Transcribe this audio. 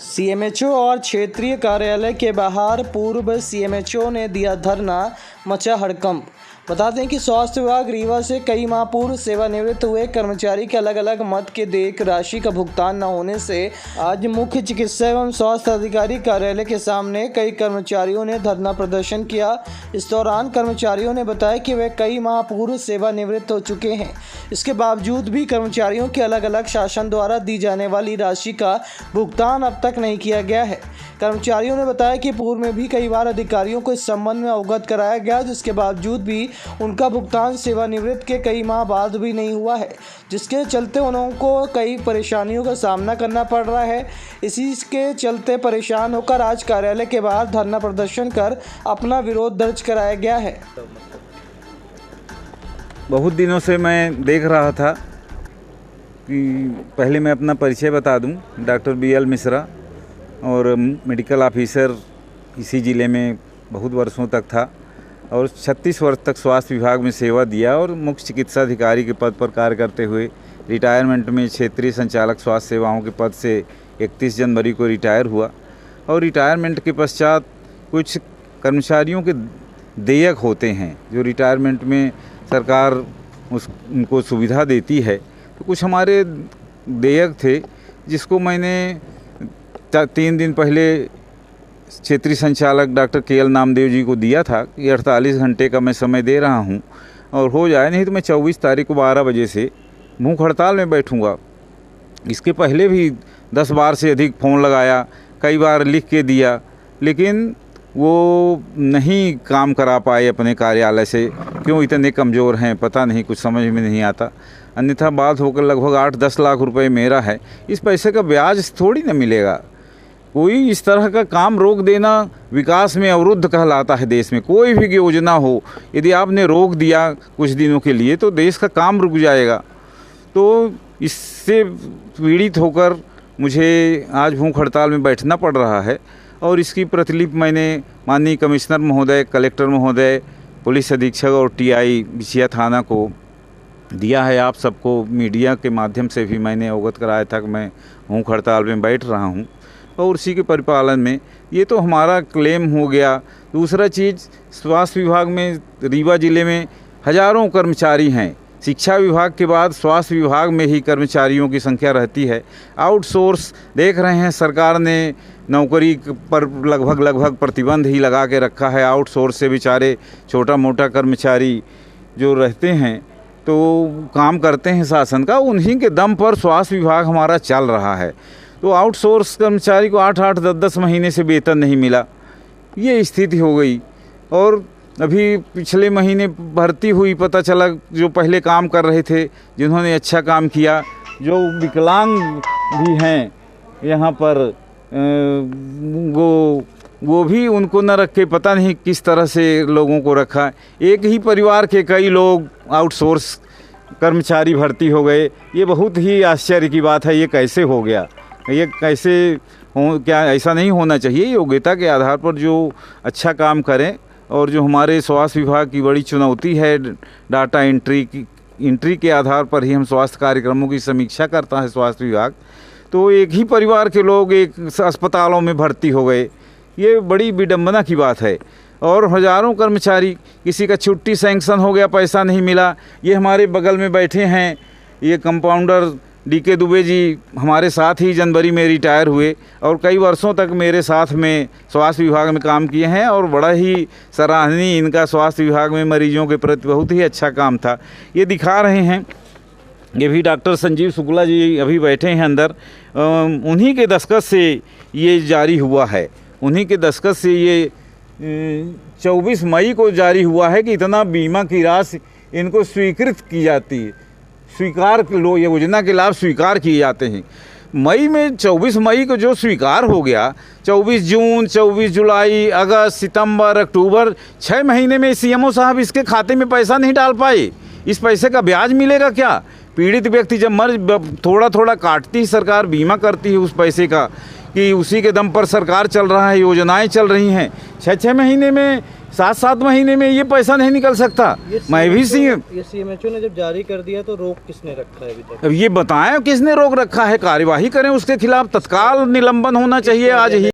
CMHO और क्षेत्रीय कार्यालय के बाहर पूर्व सीएमएचओ ने दिया धरना, मचा हड़कंप। बता दें कि स्वास्थ्य विभाग रीवा से कई माह पूर्व सेवानिवृत्त हुए कर्मचारी के अलग अलग मद के देयक राशि का भुगतान न होने से आज मुख्य चिकित्सा एवं स्वास्थ्य अधिकारी कार्यालय के सामने कई कर्मचारियों ने धरना प्रदर्शन किया। इस दौरान कर्मचारियों ने बताया कि वे कई माह पूर्व सेवानिवृत्त हो चुके हैं। इसके बावजूद भी कर्मचारियों के अलग अलग शासन द्वारा दी जाने वाली राशि का भुगतान अब तक नहीं किया गया है। कर्मचारियों ने बताया कि पूर्व में भी कई बार अधिकारियों को इस संबंध में अवगत कराया गया, जिसके बावजूद भी उनका भुगतान सेवानिवृत्त के कई माह बाद भी नहीं हुआ है, जिसके चलते उनको कई परेशानियों का सामना करना पड़ रहा है। इसी के चलते परेशान होकर आज कार्यालय के बाहर धरना प्रदर्शन कर अपना विरोध दर्ज कराया गया है। बहुत दिनों से मैं देख रहा था कि पहले मैं अपना परिचय बता दूं, डॉक्टर BL मिश्रा और मेडिकल ऑफिसर इसी ज़िले में बहुत वर्षों तक था और 36 वर्ष तक स्वास्थ्य विभाग में सेवा दिया और मुख्य चिकित्सा अधिकारी के पद पर कार्य करते हुए रिटायरमेंट में क्षेत्रीय संचालक स्वास्थ्य सेवाओं के पद से 31 जनवरी को रिटायर हुआ। और रिटायरमेंट के पश्चात कुछ कर्मचारियों के देयक होते हैं जो रिटायरमेंट में सरकार उनको सुविधा देती है, तो कुछ हमारे देयक थे जिसको मैंने 3 दिन पहले क्षेत्रीय संचालक डॉक्टर KL नामदेव जी को दिया था कि 48 घंटे का मैं समय दे रहा हूं और हो जाए, नहीं तो मैं 24 तारीख को 12 बजे से भूख हड़ताल में बैठूंगा। इसके पहले भी 10 बार से अधिक फ़ोन लगाया, कई बार लिख के दिया, लेकिन वो नहीं काम करा पाए अपने कार्यालय से। क्यों इतने कमज़ोर हैं पता नहीं, कुछ समझ में नहीं आता। अन्यथा बात होकर लगभग 8-10 लाख रुपए मेरा है, इस पैसे का ब्याज थोड़ी ना मिलेगा। कोई इस तरह का काम रोक देना विकास में अवरुद्ध कहलाता है। देश में कोई भी योजना हो, यदि आपने रोक दिया कुछ दिनों के लिए तो देश का काम रुक जाएगा। तो इससे पीड़ित होकर मुझे आज भूख हड़ताल में बैठना पड़ रहा है और इसकी प्रतिलिपि मैंने माननीय कमिश्नर महोदय, कलेक्टर महोदय, पुलिस अधीक्षक और TI बिछिया थाना को दिया है। आप सबको मीडिया के माध्यम से भी मैंने अवगत कराया था कि मैं भूख हड़ताल में बैठ रहा हूं और उसी के परिपालन में ये तो हमारा क्लेम हो गया। दूसरा चीज़, स्वास्थ्य विभाग में रीवा ज़िले में हज़ारों कर्मचारी हैं। शिक्षा विभाग के बाद स्वास्थ्य विभाग में ही कर्मचारियों की संख्या रहती है। आउटसोर्स देख रहे हैं, सरकार ने नौकरी पर लगभग प्रतिबंध ही लगा के रखा है। आउटसोर्स से बेचारे छोटा मोटा कर्मचारी जो रहते हैं तो काम करते हैं शासन का, उन्हीं के दम पर स्वास्थ्य विभाग हमारा चल रहा है। तो आउटसोर्स कर्मचारी को 8-8, 10-10 महीने से वेतन नहीं मिला, ये स्थिति हो गई। और अभी पिछले महीने भर्ती हुई, पता चला जो पहले काम कर रहे थे, जिन्होंने अच्छा काम किया, जो विकलांग भी हैं यहाँ पर, वो भी उनको न रख के पता नहीं किस तरह से लोगों को रखा। एक ही परिवार के कई लोग आउटसोर्स कर्मचारी भर्ती हो गए। ये बहुत ही आश्चर्य की बात है। ये कैसे हो गया? ये कैसे हो? क्या ऐसा नहीं होना चाहिए? योग्यता के आधार पर जो अच्छा काम करें, और जो हमारे स्वास्थ्य विभाग की बड़ी चुनौती है डाटा एंट्री के आधार पर ही हम स्वास्थ्य कार्यक्रमों की समीक्षा करता है स्वास्थ्य विभाग। तो एक ही परिवार के लोग एक अस्पतालों में भर्ती हो गए, ये बड़ी विडंबना की बात है। और हज़ारों कर्मचारी, किसी का छुट्टी सैंक्शन हो गया, पैसा नहीं मिला। ये हमारे बगल में बैठे हैं, ये कंपाउंडर DK दुबे जी हमारे साथ ही जनवरी में रिटायर हुए और कई वर्षों तक मेरे साथ में स्वास्थ्य विभाग में काम किए हैं और बड़ा ही सराहनीय इनका स्वास्थ्य विभाग में मरीजों के प्रति बहुत ही अच्छा काम था। ये दिखा रहे हैं, ये भी डॉक्टर संजीव शुक्ला जी अभी बैठे हैं अंदर, उन्हीं के दस्तखत से ये जारी हुआ है। उन्हीं के दस्तखत से ये 24 मई को जारी हुआ है कि इतना बीमा की राशि इनको स्वीकृत की जाती है, ये योजना के लाभ स्वीकार किए जाते हैं। मई में 24 मई को जो स्वीकार हो गया, 24 जून, 24 जुलाई, अगस्त, सितंबर, अक्टूबर, 6 महीने में CMO साहब इसके खाते में पैसा नहीं डाल पाए। इस पैसे का ब्याज मिलेगा क्या? पीड़ित व्यक्ति जब थोड़ा थोड़ा काटती सरकार, बीमा करती है उस पैसे का, कि उसी के दम पर सरकार चल रहा है, योजनाएं चल रही हैं। 6-6 महीने में 7-7 महीने में ये पैसा नहीं निकल सकता। मैं भी सीएम, ये सीएमएचओ ने जब जारी कर दिया तो रोक किसने रखा है अभी तक? अब ये बताएं किसने रोक रखा है, कार्यवाही करें उसके खिलाफ, तत्काल निलंबन होना चाहिए आज ही।